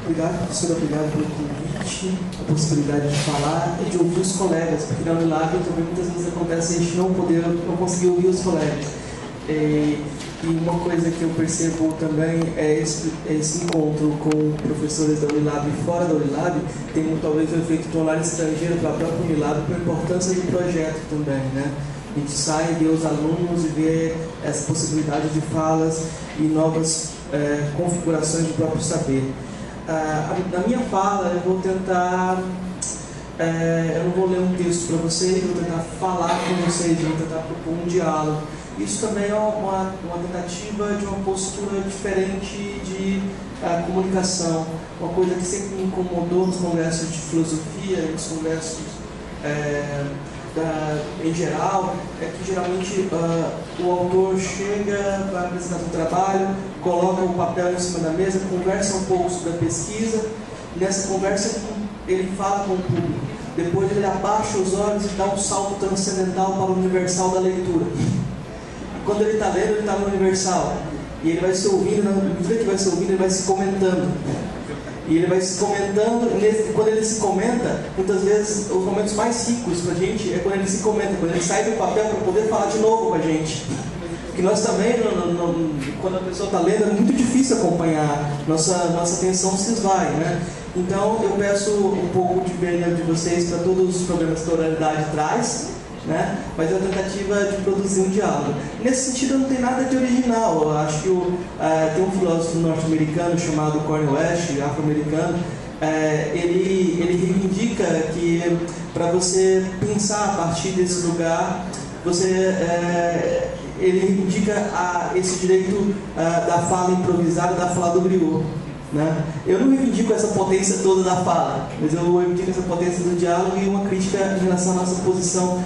Obrigado, professor, obrigado pelo convite, a possibilidade de falar e de ouvir os colegas, porque na Unilab também muitas vezes acontece a gente não conseguir ouvir os colegas. E uma coisa que eu percebo também é esse encontro com professores da Unilab e fora da Unilab, tem talvez o efeito de um olhar estrangeiro para a própria Unilab, por importância do projeto também, né? A gente sai, vê os alunos e vê essa possibilidade de falas e novas configurações do próprio saber. Na minha fala, eu vou tentar... eu não vou ler um texto para vocês, eu vou tentar falar com vocês, eu vou tentar propor um diálogo. Isso também é uma tentativa de uma postura diferente de comunicação, uma coisa que sempre me incomodou nos congressos de filosofia, nos congressos em geral, é que geralmente o autor chega, vai apresentar seu trabalho, coloca o papel em cima da mesa, conversa um pouco sobre a pesquisa, e nessa conversa ele fala com o público. Depois ele abaixa os olhos e dá um salto transcendental para o universal da leitura. E quando ele está lendo, ele está no universal. E ele vai se ouvindo, na medida que vai se ouvindo, ele vai se comentando. E ele vai se comentando, quando ele se comenta, muitas vezes os momentos mais ricos para a gente é quando ele se comenta, quando ele sai do papel para poder falar de novo com a gente. Porque nós também, quando a pessoa está lendo, é muito difícil acompanhar, nossa atenção se esvai, né? Então eu peço um pouco de perdão de vocês para todos os problemas que a oralidade traz, né? Mas é a tentativa de produzir um diálogo. Nesse sentido, não tem nada de original. Eu acho que tem um filósofo norte-americano chamado Cornel West, afro-americano, ele reivindica que para você pensar a partir desse lugar, ele reivindica esse direito da fala improvisada, da fala do griot. Né? Eu não reivindico essa potência toda da fala, mas eu reivindico essa potência do diálogo e uma crítica em relação à nossa posição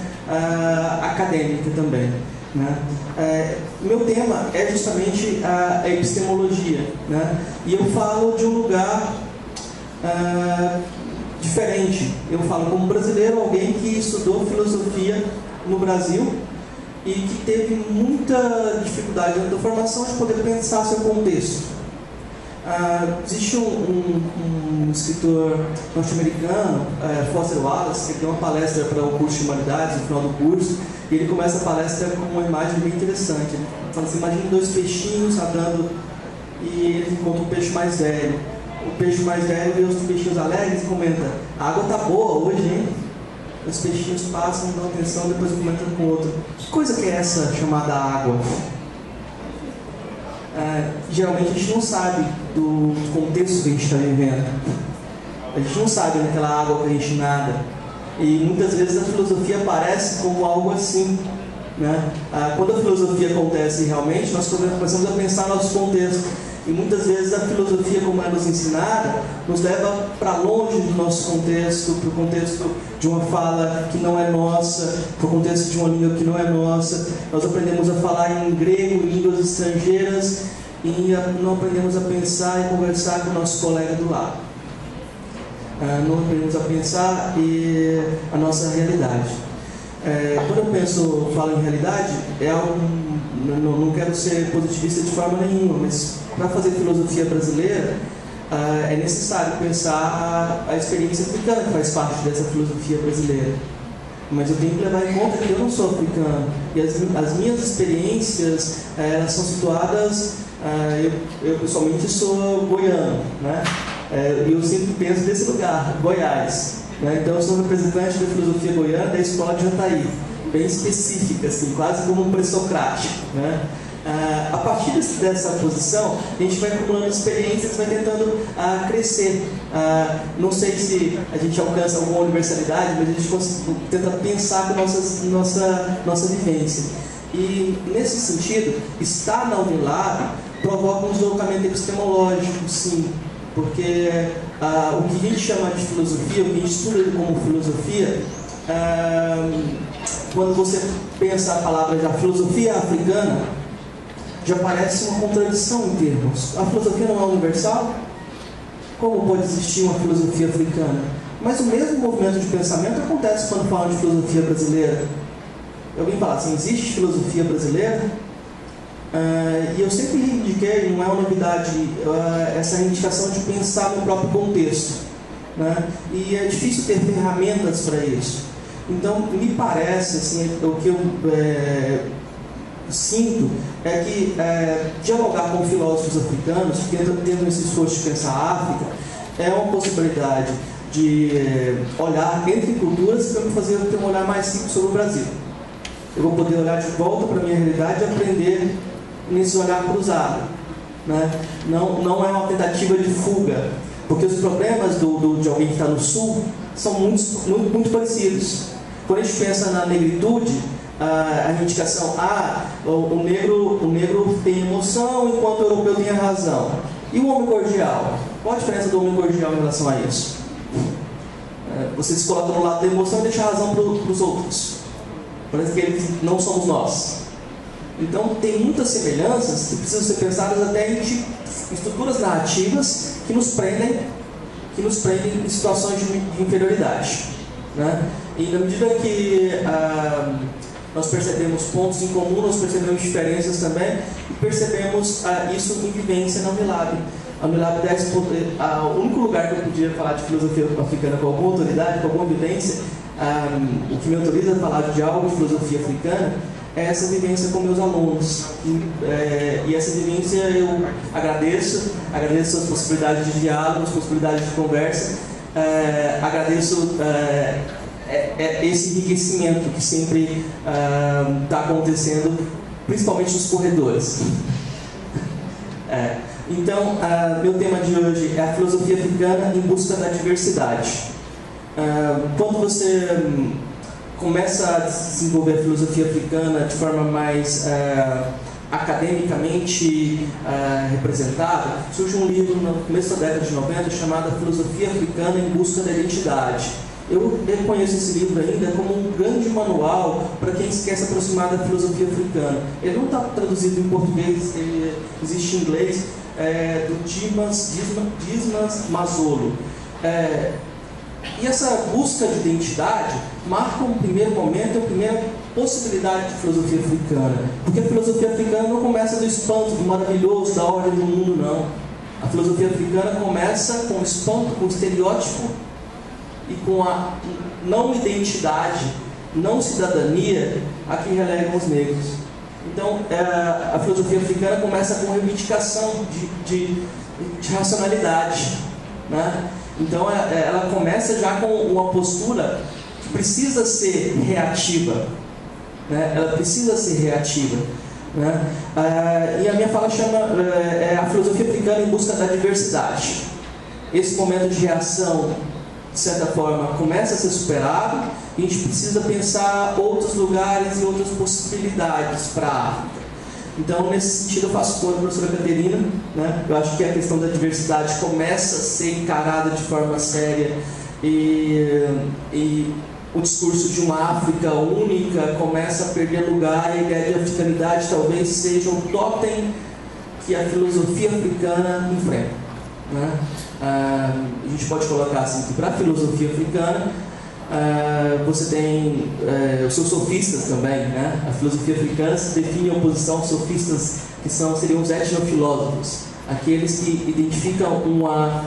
acadêmica também. Né? Meu tema é justamente a epistemologia, né? E eu falo de um lugar diferente. Eu falo como brasileiro, alguém que estudou filosofia no Brasil e que teve muita dificuldade na formação de poder pensar seu contexto. Existe um escritor norte-americano, Foster Wallace, que tem uma palestra para o curso de Humanidades no final do curso, e ele começa a palestra com uma imagem bem interessante. Ele fala assim: imagine dois peixinhos nadando e ele encontra um peixe mais velho. O peixe mais velho vê os peixinhos alegres e comenta: a água tá boa hoje, hein? Os peixinhos passam, dão atenção, depois comentam com o outro: que coisa que é essa chamada água? Geralmente a gente não sabe do contexto que a gente está vivendo. A gente não sabe naquela água que a gente nada. E muitas vezes a filosofia aparece como algo assim, né? Quando a filosofia acontece realmente, nós começamos a pensar nosso contexto. E muitas vezes a filosofia, como é nos ensinada, nos leva para longe do nosso contexto, para o contexto de uma fala que não é nossa, para o contexto de uma língua que não é nossa. Nós aprendemos a falar em grego, línguas estrangeiras, e não aprendemos a pensar e conversar com o nosso colega do lado. Não aprendemos a pensar a nossa realidade. Quando eu falo em realidade, é algo, não quero ser positivista de forma nenhuma, mas para fazer filosofia brasileira, é necessário pensar a experiência africana que faz parte dessa filosofia brasileira. Mas eu tenho que levar em conta que eu não sou africano. E as minhas experiências, elas são situadas... eu pessoalmente sou goiano, né? E eu sempre penso nesse lugar, Goiás. Né? Então eu sou representante da filosofia goiana da escola de Jataí, bem específica, assim, quase como um pré-socrático, né? A partir dessa posição, a gente vai acumulando experiências, vai tentando crescer. Não sei se a gente alcança alguma universalidade, mas a gente tenta pensar com nossa vivência. E nesse sentido, estar na Unilab provoca um deslocamento epistemológico, sim, porque o que a gente chama de filosofia, o que a gente estuda como filosofia, quando você pensa a palavra já filosofia africana, já parece uma contradição em termos. A filosofia não é universal? Como pode existir uma filosofia africana? Mas o mesmo movimento de pensamento acontece quando falam de filosofia brasileira. Alguém fala assim: existe filosofia brasileira? E eu sempre reivindiquei, não é uma novidade, essa reivindicação de pensar no próprio contexto, né? E é difícil ter ferramentas para isso. Então, me parece, assim, o que eu sinto é que dialogar com filósofos africanos, tendo esse esforço de pensar a África, é uma possibilidade de olhar entre culturas para me fazer ter um olhar mais simples sobre o Brasil. Eu vou poder olhar de volta para a minha realidade e aprender nesse olhar cruzado, né? Não é uma tentativa de fuga, porque os problemas de alguém que está no Sul são muito parecidos. Quando a gente pensa na negritude, a indicação, o negro tem emoção enquanto o europeu tem a razão. E o homem cordial? Qual a diferença do homem cordial em relação a isso? Você se coloca no lado da emoção e deixa a razão para os outros. Parece que eles não somos nós. Então, tem muitas semelhanças que precisam ser pensadas até em estruturas narrativas que nos prendem em situações de inferioridade, né? E na medida que nós percebemos pontos em comum, nós percebemos diferenças também e percebemos isso em vivência na Unilab. A Unilab o único lugar que eu podia falar de filosofia africana com alguma autoridade, com alguma vivência, o que me autoriza a falar de algo de filosofia africana é essa vivência com meus alunos. E essa vivência eu agradeço as possibilidades de diálogo, as possibilidades de conversa, agradeço esse enriquecimento que sempre está acontecendo, principalmente nos corredores. Então, meu tema de hoje é a filosofia africana em busca da diversidade. Quando você começa a desenvolver a filosofia africana de forma mais academicamente representada, surge um livro no começo da década de 90 chamado Filosofia Africana em Busca da Identidade. Eu reconheço esse livro ainda como um grande manual para quem quer se aproximar da filosofia africana. Ele não está traduzido em português, ele existe em inglês, do Dismas Mazolo. E essa busca de identidade marca um primeiro momento, a primeira possibilidade de filosofia africana. Porque a filosofia africana não começa do espanto, do maravilhoso, da ordem do mundo, não. A filosofia africana começa com o espanto, com o estereótipo e com a não identidade, não cidadania a que relegam os negros. Então, a filosofia africana começa com reivindicação de racionalidade, né? Então, ela começa já com uma postura que precisa ser reativa, né? Ela precisa ser reativa, né? E a minha fala chama a filosofia africana em busca da diversidade. Esse momento de reação, de certa forma, começa a ser superado e a gente precisa pensar outros lugares e outras possibilidades para a África. Então, nesse sentido, eu faço com a professora Caterina, né? Eu acho que a questão da diversidade começa a ser encarada de forma séria e o discurso de uma África única começa a perder lugar e a ideia de africanidade talvez seja um totem que a filosofia africana enfrenta, né? A gente pode colocar assim que para a filosofia africana você tem os seus sofistas também, né? A filosofia africana se define em oposição aos sofistas que seriam os etnofilósofos, aqueles que identificam uma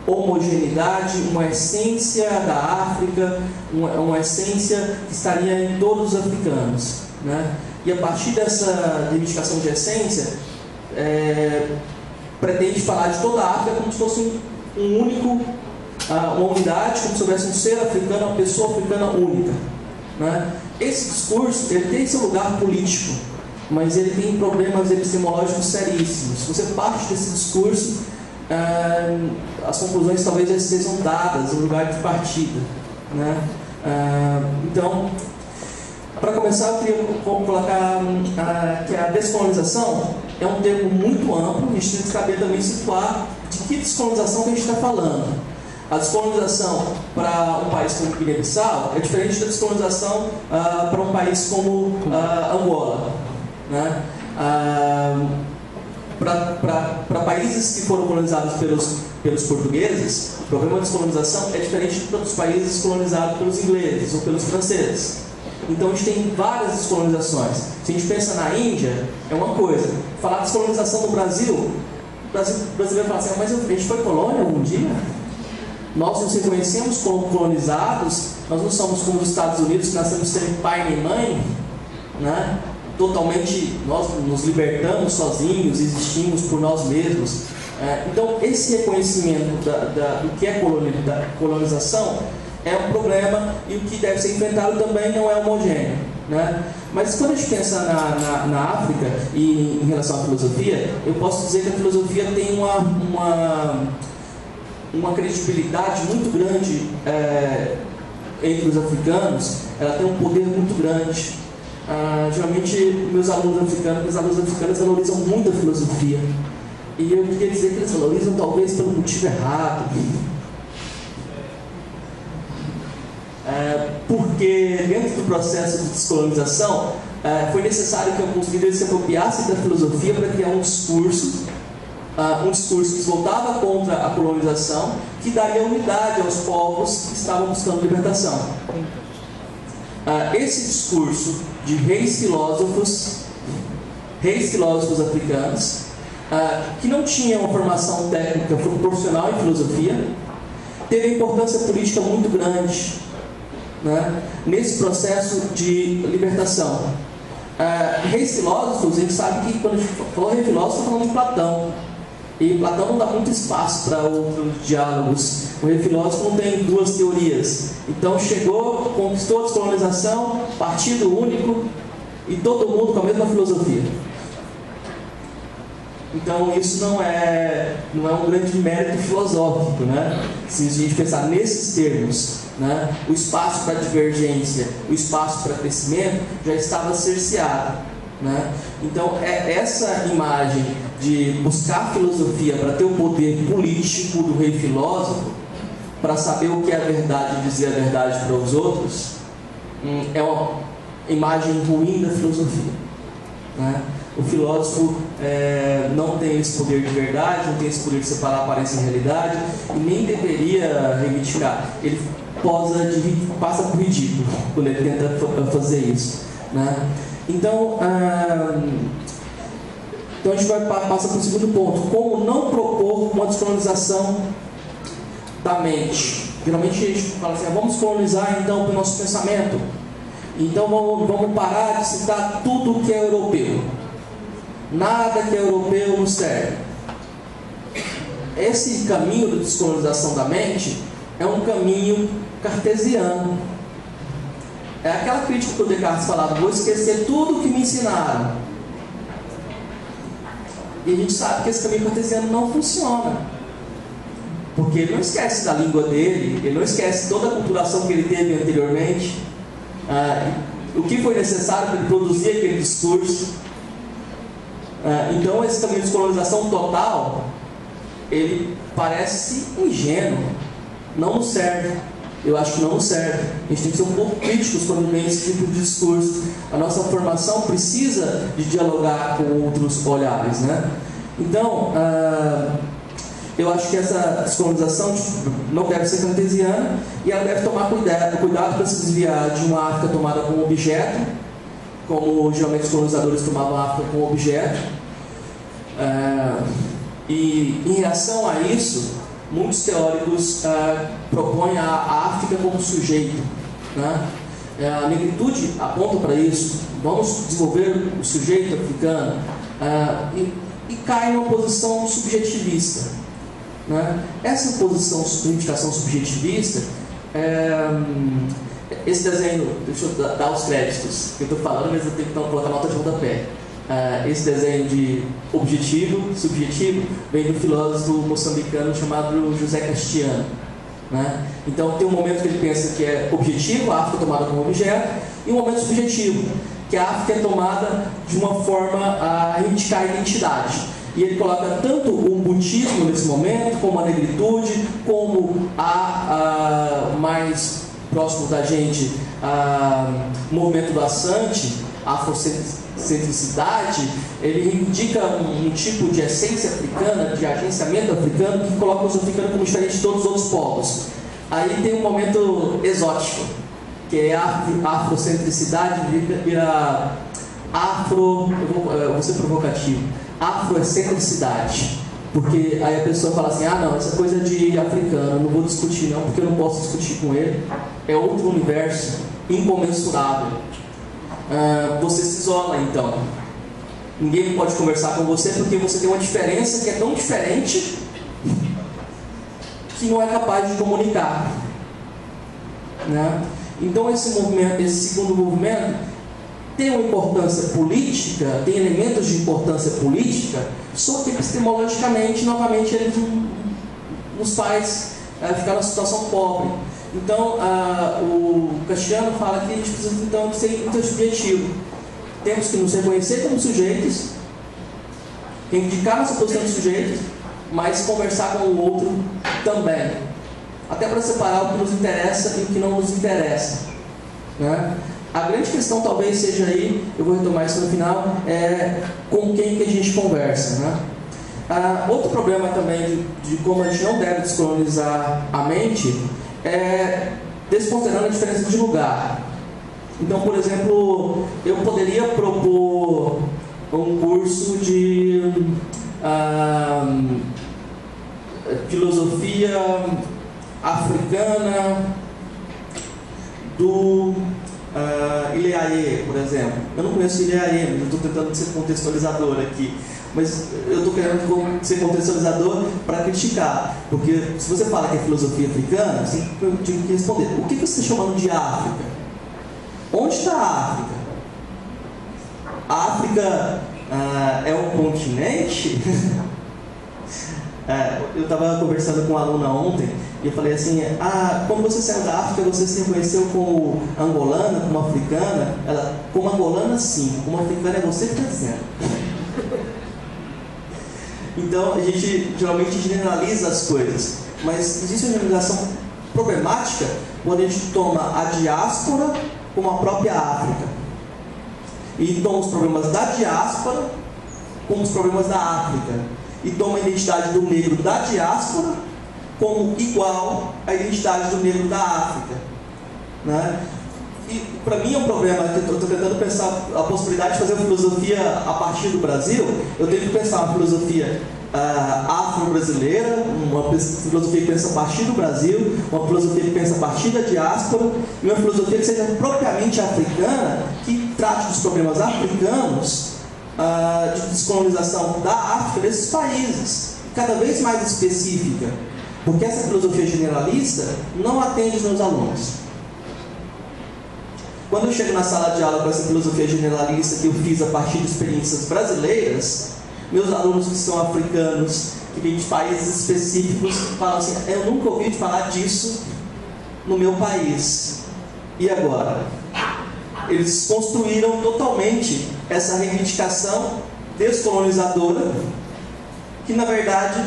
homogeneidade, uma essência da África, uma essência que estaria em todos os africanos, né? E a partir dessa reivindicação de essência pretende falar de toda a África como se fosse um único, uma unidade, como se houvesse um ser africano, uma pessoa africana única, né? Esse discurso ele tem seu lugar político, mas ele tem problemas epistemológicos seríssimos. Se você parte desse discurso, as conclusões talvez já sejam dadas no lugar de partida, né? Então, para começar, eu queria colocar que a descolonização é um termo muito amplo. A gente tem que saber também situar de que descolonização que a gente está falando. A descolonização para um país como Guiné-Bissau é diferente da descolonização para um país como Angola, né? Para países que foram colonizados pelos portugueses, o problema da descolonização é diferente para os países colonizados pelos ingleses ou pelos franceses. Então a gente tem várias descolonizações. Se a gente pensa na Índia, é uma coisa. Falar de descolonização no Brasil, o brasileiro fala assim, mas a gente foi colônia algum dia? Nós nos reconhecemos como colonizados, nós não somos como os Estados Unidos, que nascemos sem pai nem mãe, né? Totalmente, nós nos libertamos sozinhos, existimos por nós mesmos. Então, esse reconhecimento do que é colonização é um problema, e o que deve ser enfrentado também não é homogêneo, né? Mas quando a gente pensa na África e em relação à filosofia, eu posso dizer que a filosofia tem uma credibilidade muito grande entre os africanos. Ela tem um poder muito grande. Geralmente meus alunos africanos valorizam muito a filosofia, e eu queria dizer que eles valorizam talvez pelo motivo errado, porque dentro do processo de descolonização foi necessário que alguns líderes se apropriassem da filosofia para criar um discurso que se voltava contra a colonização, que daria unidade aos povos que estavam buscando libertação. Esse discurso de reis filósofos africanos, que não tinham uma formação técnica profissional em filosofia, teve importância política muito grande, né, nesse processo de libertação. Reis filósofos, a gente sabe que quando a gente fala rei filósofo, está falando de Platão. E Platão não dá muito espaço para outros diálogos. O rei filósofo não tem duas teorias. Então chegou, conquistou a descolonização, partido único, e todo mundo com a mesma filosofia. Então isso não é um grande mérito filosófico, né? Se a gente pensar nesses termos, né? O espaço para divergência, o espaço para crescimento já estava cerceado, né? Então essa imagem de buscar filosofia para ter o poder político do rei filósofo, para saber o que é a verdade e dizer a verdade para os outros, é uma imagem ruim da filosofia, né? O filósofo não tem esse poder de verdade, não tem esse poder de separar aparência e realidade, e nem deveria reivindicar. Ele passa por ridículo quando ele tenta fazer isso, né? Então a gente passa para o segundo ponto: como não propor uma descolonização da mente. Geralmente a gente fala assim, vamos colonizar então o nosso pensamento, então vamos parar de citar tudo que é europeu, nada que é europeu nos serve. Esse caminho de descolonização da mente é um caminho cartesiano. É aquela crítica que o Descartes falava, vou esquecer tudo que me ensinaram. E a gente sabe que esse caminho cartesiano não funciona, porque ele não esquece da língua dele, ele não esquece toda a culturação que ele teve anteriormente, o que foi necessário para ele produzir aquele discurso. Então esse caminho de descolonização total, ele parece ingênuo, não nos serve. Eu acho que não nos serve. A gente tem que ser um pouco críticos quando vem esse tipo de discurso. A nossa formação precisa de dialogar com outros olhares, né? Então, eu acho que essa descolonização não deve ser cartesiana, e ela deve tomar cuidado para se desviar de uma África tomada como objeto, como geralmente os colonizadores tomavam a África como objeto. E em reação a isso, muitos teóricos propõem a África como sujeito, né? A negritude aponta para isso. Vamos desenvolver o sujeito africano, e cai numa posição subjetivista, né? Essa posição de reivindicação subjetivista, esse desenho, deixa eu dar os créditos que eu estou falando, mas eu tenho que colocar nota de rodapé. Esse desenho de objetivo, subjetivo, vem do filósofo moçambicano chamado José Castiano, né? Então tem um momento que ele pensa que é objetivo, a África é tomada como objeto, e um momento subjetivo, que a África é tomada de uma forma a reivindicar a identidade. E ele coloca tanto o umbutismo nesse momento, como a negritude, como a mais próximo da gente, o movimento do Asante, a afrocentricidade. Ele indica um tipo de essência africana, de agenciamento africano, que coloca os africanos como diferentes de todos os outros povos. Aí tem um momento exótico, que é afrocentricidade, vira eu vou ser provocativo, afrocentricidade. Porque aí a pessoa fala assim, não, essa coisa de africano, eu não vou discutir não, porque eu não posso discutir com ele, é outro universo incomensurável. Você se isola então. Ninguém pode conversar com você porque você tem uma diferença que é tão diferente que não é capaz de comunicar, né? Então esse segundo movimento tem uma importância política, tem elementos de importância política, só que epistemologicamente, novamente, ele nos faz ficar numa situação pobre. Então, o Castiano fala que a gente precisa então ser intersubjetivo. Temos que nos reconhecer como sujeitos, reivindicar nossa posição de sujeito, mas conversar com o outro também. Até para separar o que nos interessa e o que não nos interessa, né? A grande questão talvez seja aí, eu vou retomar isso no final, é com quem que a gente conversa, né? Outro problema também de como a gente não deve descolonizar a mente é desconsiderando a diferença de lugar. Então, por exemplo, eu poderia propor um curso de filosofia africana do Ileaê, por exemplo. Eu não conheço Ileaê, mas eu estou tentando ser contextualizador aqui. Mas eu estou querendo ser contextualizador para criticar. Porque se você fala que é filosofia africana, você tem que responder: o que você está chamando de África? Onde está a África? A África é um continente? Eu estava conversando com uma aluna ontem e eu falei assim: quando você saiu da África, você se reconheceu como angolana, como africana? Ela: como angolana, sim, como africana é você que está dizendo. Então a gente geralmente generaliza as coisas, mas existe uma generalização problemática quando a gente toma a diáspora como a própria África e toma os problemas da diáspora como os problemas da África e toma a identidade do negro da diáspora como igual à identidade do negro da África, né? E para mim é um problema que eu estou tentando pensar a possibilidade de fazer uma filosofia a partir do Brasil. Eu tenho que pensar uma filosofia afro-brasileira, uma filosofia que pensa a partir do Brasil, uma filosofia que pensa a partir da diáspora e uma filosofia que seja propriamente africana, que trate dos problemas africanos, de descolonização da África, desses países, cada vez mais específica, porque essa filosofia generalista não atende os meus alunos. Quando eu chego na sala de aula com essa filosofia generalista que eu fiz a partir de experiências brasileiras, meus alunos que são africanos, que vêm de países específicos, falam assim: eu nunca ouvi falar disso no meu país. E agora? Eles construíram totalmente essa reivindicação descolonizadora, que na verdade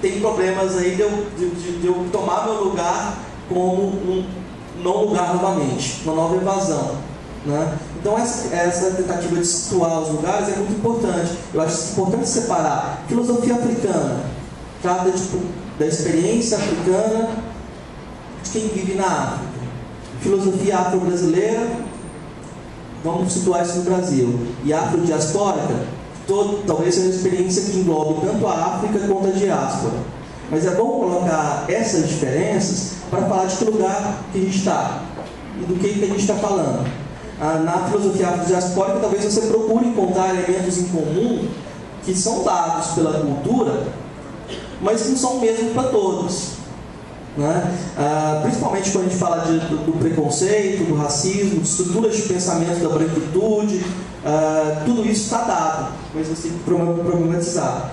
tem problemas aí de eu tomar meu lugar como um não lugar novamente, uma nova evasão, né? Então essa tentativa de situar os lugares é muito importante. Eu acho importante separar. Filosofia africana trata da experiência africana de quem vive na África. Filosofia afro-brasileira, vamos situar isso no Brasil. E afrodiaspórica, talvez seja uma experiência que englobe tanto a África quanto a diáspora. Mas é bom colocar essas diferenças para falar de que lugar que a gente está e do que a gente está falando. Na filosofia afrodiaspórica, talvez você procure encontrar elementos em comum que são dados pela cultura, mas que não são o mesmo para todos, né? Principalmente quando a gente fala do preconceito, do racismo, de estruturas de pensamento da branquitude, tudo isso está dado, mas você tem que problematizar.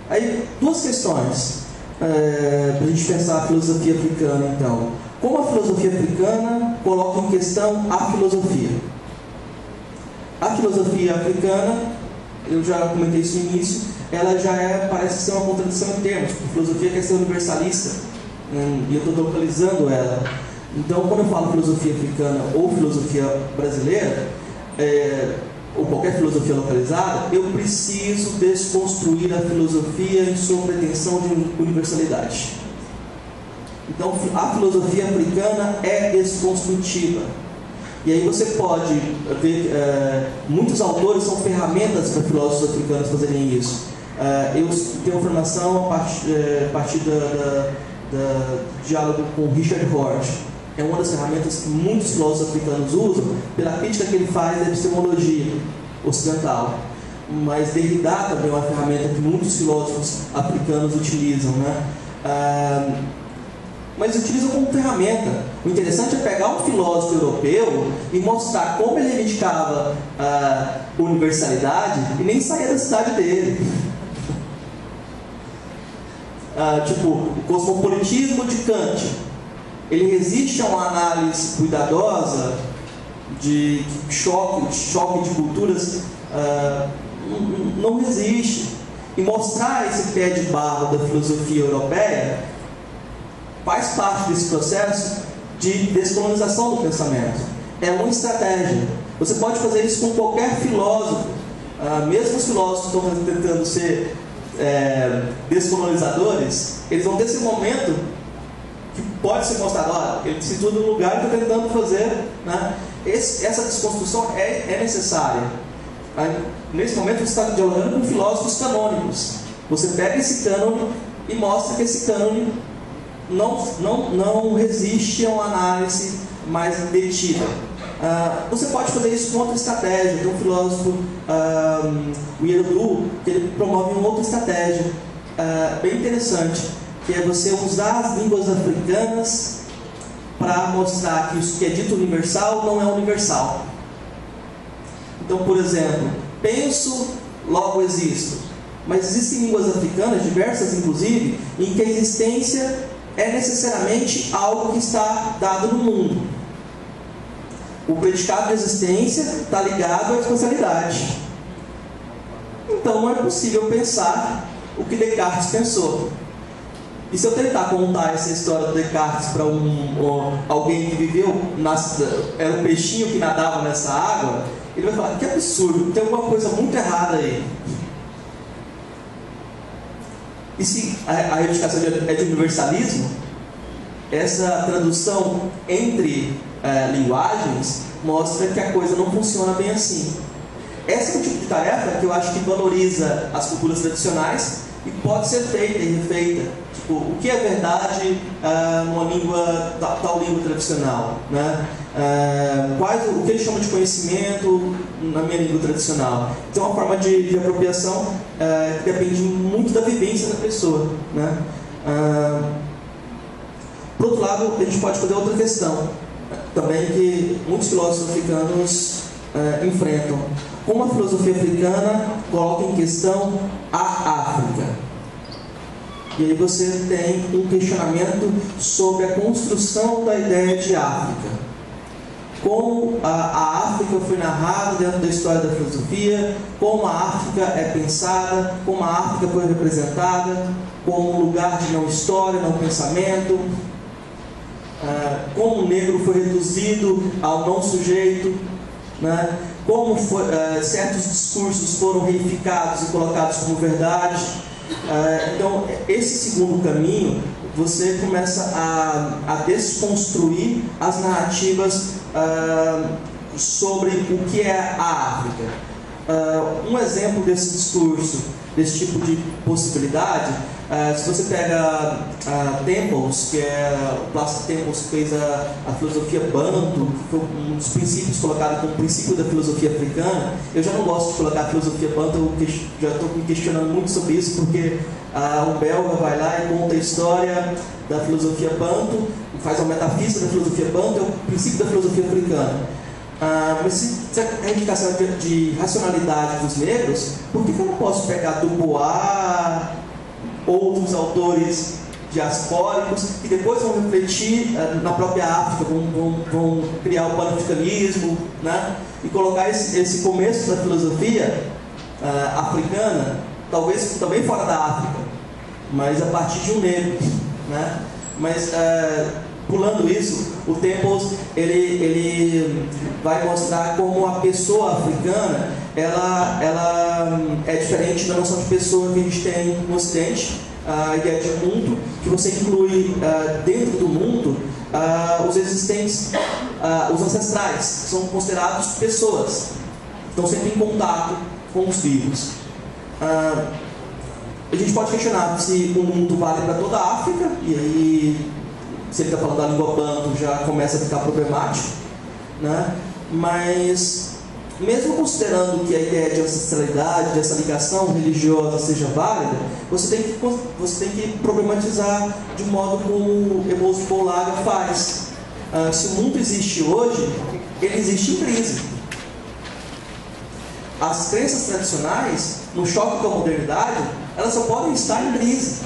Aí, duas questões para a gente pensar a filosofia africana, então. Como a filosofia africana coloca em questão a filosofia? A filosofia africana, eu já comentei isso no início, ela já parece ser uma contradição em termos, porque a filosofia quer ser universalista, e eu estou localizando ela. Então, quando eu falo filosofia africana ou filosofia brasileira, ou qualquer filosofia localizada, eu preciso desconstruir a filosofia em sua pretensão de universalidade. Então, a filosofia africana é desconstrutiva. E aí você pode ver, muitos autores são ferramentas para filósofos africanos fazerem isso. Eu tenho uma formação a partir do diálogo com Richard Hort. É uma das ferramentas que muitos filósofos africanos usam pela crítica que ele faz da epistemologia ocidental. Mas Derrida também é uma ferramenta que muitos filósofos africanos utilizam, né? Mas utilizam como ferramenta. O interessante é pegar um filósofo europeu e mostrar como ele reivindicava a universalidade e nem saía da cidade dele. Tipo, o cosmopolitismo de Kant, ele resiste a uma análise cuidadosa de choque de culturas, não resiste. E mostrar esse pé de barro da filosofia europeia faz parte desse processo de descolonização do pensamento. É uma estratégia. Você pode fazer isso com qualquer filósofo, mesmo os filósofos que estão tentando ser descolonizadores, eles vão ter esse momento que pode ser mostrado, olha, ele se situa no lugar e está tentando fazer, né? Essa desconstrução é necessária. Nesse momento você está dialogando com filósofos canônicos. Você pega esse cânone e mostra que esse cânone não resiste a uma análise mais detida. Você pode fazer isso com outra estratégia. Tem um filósofo, o Yerodru, que ele promove uma outra estratégia bem interessante, que é você usar as línguas africanas para mostrar que isso que é dito universal não é universal. Então, por exemplo, penso, logo existo. Mas existem línguas africanas, diversas inclusive, em que a existência é necessariamente algo que está dado no mundo. O predicado de existência está ligado à espacialidade. Então não é possível pensar o que Descartes pensou. E se eu tentar contar essa história do Descartes para alguém que viveu, era um peixinho que nadava nessa água, ele vai falar, que absurdo, tem alguma coisa muito errada aí. E se a reivindicação é de universalismo, essa tradução entre linguagens mostra que a coisa não funciona bem assim. Esse é o tipo de tarefa que eu acho que valoriza as culturas tradicionais e pode ser feita e refeita. Tipo, o que é verdade numa língua, tal língua tradicional, né? O que ele chama de conhecimento na minha língua tradicional. Então é uma forma de apropriação que depende muito da vivência da pessoa, né? Por outro lado, a gente pode fazer outra questão também que muitos filósofos africanos enfrentam. Como a filosofia africana coloca em questão a África. E aí você tem um questionamento sobre a construção da ideia de África. Como a África foi narrada dentro da história da filosofia, como a África é pensada, como a África foi representada, como um lugar de não história, não pensamento, como o negro foi reduzido ao não sujeito, né? Como certos discursos foram reificados e colocados como verdade. Então, esse segundo caminho, você começa a desconstruir as narrativas sobre o que é a África. Um exemplo desse discurso, desse tipo de possibilidade, se você pega Temples, que é o Plácido Temples, que fez a filosofia Banto, que foi um dos princípios colocado como princípio da filosofia africana. Eu já não gosto de colocar a filosofia Banto, eu já estou me questionando muito sobre isso, porque um belga vai lá e conta a história da filosofia Banto, faz uma metafísica da filosofia Banto, é o princípio da filosofia africana. Mas se a indicação de racionalidade dos negros, por que eu não posso pegar Dubois, outros autores diaspóricos, que depois vão refletir na própria África, vão criar o panafricanismo, né? E colocar esse começo da filosofia africana, talvez também fora da África, mas a partir de um negro, né? Mas pulando isso, o Temples ele vai mostrar como a pessoa africana ela é diferente da noção de pessoa que a gente tem no Ocidente, a ideia de mundo, que você inclui dentro do mundo os existentes, os ancestrais, que são considerados pessoas, estão sempre em contato com os vivos. A gente pode questionar se o mundo vale para toda a África, e aí, se ele está falando da língua banto, já começa a ficar problemático, né? Mas, mesmo considerando que a ideia de ancestralidade, dessa ligação religiosa seja válida, você tem que problematizar de modo como o Emos Bolaga faz. Se o mundo existe hoje, ele existe em crise. As crenças tradicionais, no choque com a modernidade, elas só podem estar em crise.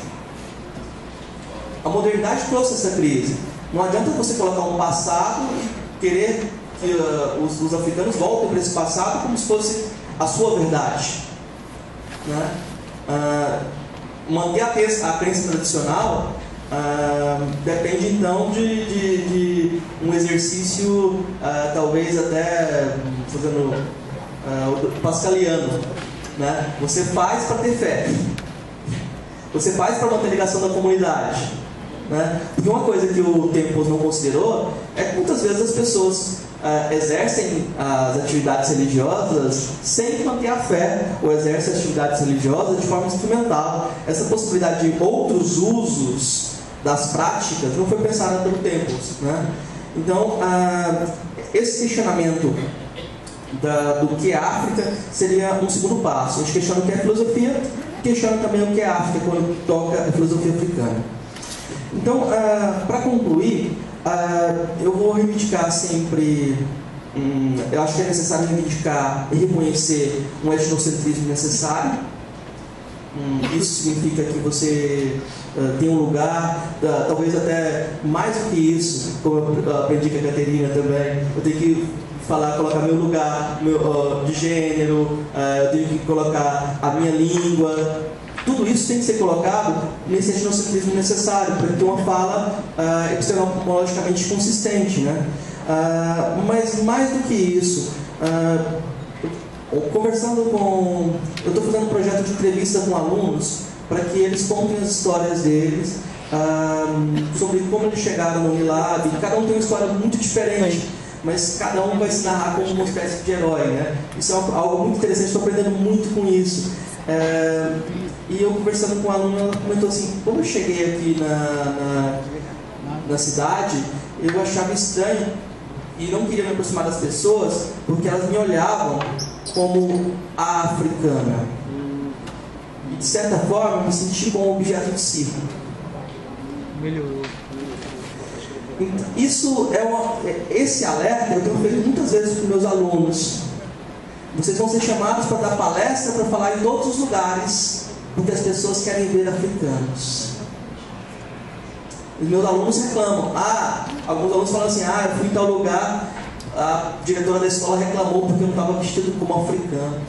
A modernidade trouxe essa crise. Não adianta você colocar um passado e querer que os africanos voltem para esse passado como se fosse a sua verdade, né? Manter a crença tradicional depende então de um exercício, talvez até fazendo o pascaliano, né? Você faz para ter fé, você faz para manter a ligação da comunidade, né? Porque uma coisa que o Tempos não considerou é que muitas vezes as pessoas exercem as atividades religiosas sem manter a fé, ou exercem as atividades religiosas de forma instrumental. Essa possibilidade de outros usos das práticas não foi pensada pelo Tempos, né? Então, esse questionamento do que é África seria um segundo passo. A gente questiona o que é filosofia, questiona também o que é África quando toca a filosofia africana. Então, para concluir, eu vou reivindicar sempre, eu acho que é necessário reivindicar e reconhecer um etnocentrismo necessário. Isso significa que você tem um lugar, talvez até mais do que isso, como eu aprendi com a Caterina também, eu tenho que colocar meu lugar de gênero, eu tenho que colocar a minha língua. Tudo isso tem que ser colocado nesse etnocentrismo necessário, para ter uma fala epistemologicamente consistente, né? Mas mais do que isso, conversando com... Eu estou fazendo um projeto de entrevista com alunos para que eles contem as histórias deles, sobre como eles chegaram no Unilab. Cada um tem uma história muito diferente, mas cada um vai se narrar como uma espécie de herói, né? Isso é algo muito interessante, estou aprendendo muito com isso. E eu conversando com a aluna, ela comentou assim: quando eu cheguei aqui na cidade, eu achava estranho e não queria me aproximar das pessoas porque elas me olhavam como a africana. E de certa forma me senti como um objeto de circo. Melhorou. Isso esse alerta eu tenho feito muitas vezes com meus alunos. Vocês vão ser chamados para dar palestra, para falar em todos os lugares, porque as pessoas querem ver africanos. Os meus alunos reclamam. Alguns alunos falam assim: eu fui em tal lugar, a diretora da escola reclamou porque eu não estava vestido como africano.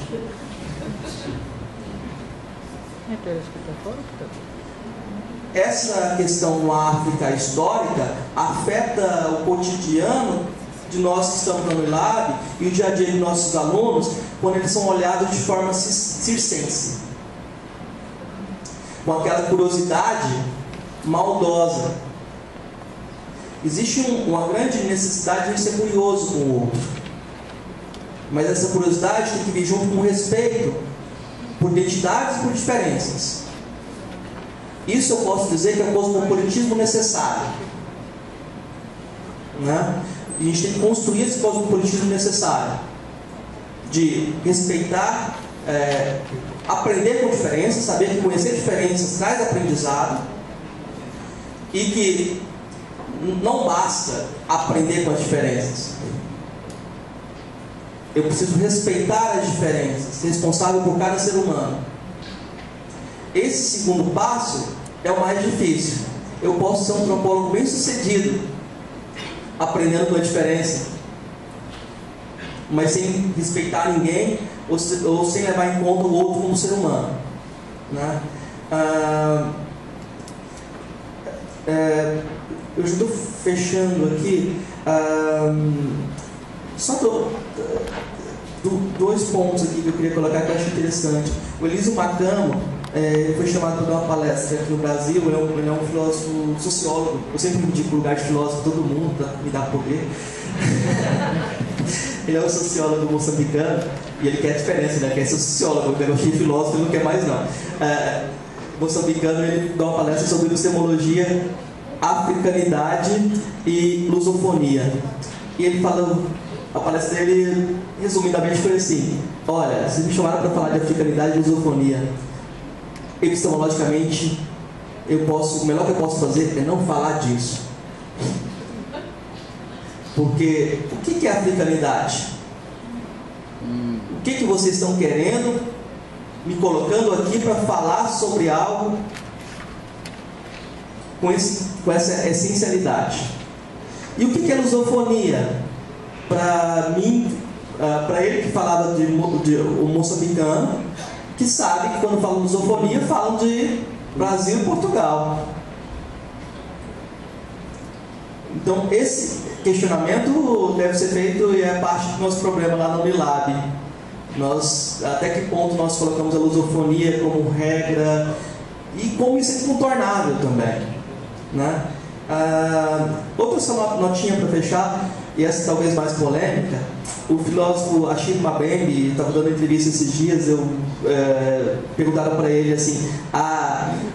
Essa questão no África histórica afeta o cotidiano de nós que estamos no Unilab e o dia a dia de nossos alunos, quando eles são olhados de forma circense, com aquela curiosidade maldosa. Existe uma grande necessidade de ser curioso com o outro, mas essa curiosidade tem que vir junto com o respeito por identidades e por diferenças. Isso eu posso dizer que é o cosmopolitismo necessário, né? E a gente tem que construir esse cosmopolitismo necessário de respeitar, aprender com diferenças, saber que conhecer diferenças traz aprendizado, e que não basta aprender com as diferenças. Eu preciso respeitar as diferenças, ser responsável por cada ser humano. Esse segundo passo é o mais difícil. Eu posso ser um antropólogo bem sucedido aprendendo com a diferença, mas sem respeitar ninguém ou sem levar em conta o outro como ser humano, né? Eu já estou fechando aqui. Só dois pontos aqui que eu queria colocar que eu acho interessante. O Elísio Macamo, Ele foi chamado para dar uma palestra aqui no Brasil. Ele é um filósofo sociólogo. Eu sempre me indico lugar de filósofo todo mundo para me dar poder. Ele é um sociólogo moçambicano e ele quer a diferença, né? Ele quer ser sociólogo, eu achei filósofo, ele não quer mais não. Moçambicano, ele dá uma palestra sobre epistemologia, africanidade e lusofonia. E ele fala, a palestra dele, resumidamente, foi assim: olha, vocês me chamaram para falar de africanidade e lusofonia. Epistemologicamente, o melhor que eu posso fazer é não falar disso. Porque o que é africanidade? O que vocês estão querendo, me colocando aqui para falar sobre algo com essa essencialidade? E o que é lusofonia? Para mim, para ele que falava de um moçambicano, que sabe que quando falam lusofonia, falam de Brasil e Portugal. Então, esse questionamento deve ser feito e é parte do nosso problema lá no Unilab. Até que ponto nós colocamos a lusofonia como regra e como isso é incontornável também, né? Outra só notinha para fechar, e essa talvez mais polêmica. O filósofo Achille Mbembe estava dando entrevista esses dias. Perguntaram para ele assim: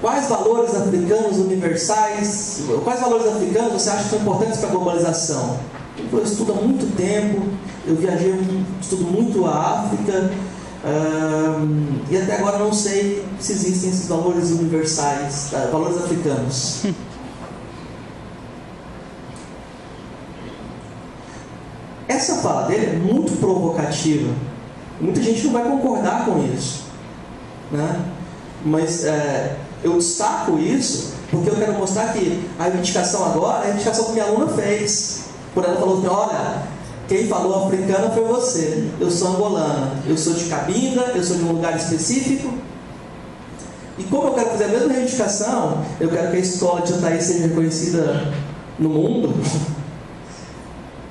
quais valores africanos universais, quais valores africanos você acha que são importantes para a globalização? Ele falou: eu estudo há muito tempo, eu viajei, estudo muito a África, e até agora não sei se existem esses valores universais, valores africanos. Essa fala dele é muito provocativa. Muita gente não vai concordar com isso, né? Mas eu destaco isso porque eu quero mostrar que a reivindicação agora é a reivindicação que minha aluna fez. Quando ela falou assim: olha, quem falou africano foi você. Eu sou angolana, eu sou de Cabinda, eu sou de um lugar específico. E como eu quero fazer a mesma reivindicação, eu quero que a escola de Jataí seja reconhecida no mundo.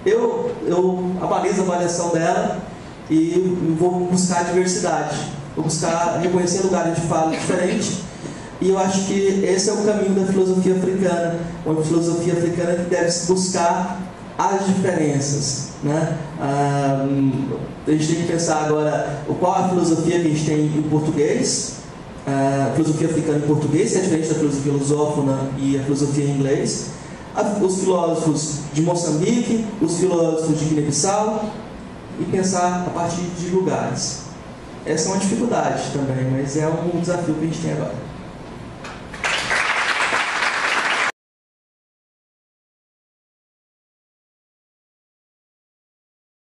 Eu avalizo a avaliação dela e vou buscar a diversidade, vou buscar reconhecer lugares de fala diferentes. E eu acho que esse é o caminho da filosofia africana, uma filosofia africana que deve buscar as diferenças, né? A gente tem que pensar agora qual a filosofia que a gente tem em português, a filosofia africana em português, que é diferente da filosofia lusófona e a filosofia em inglês. Os filósofos de Moçambique, os filósofos de Guiné-Bissau, e pensar a partir de lugares. Essa é uma dificuldade também, mas é um desafio que a gente tem agora.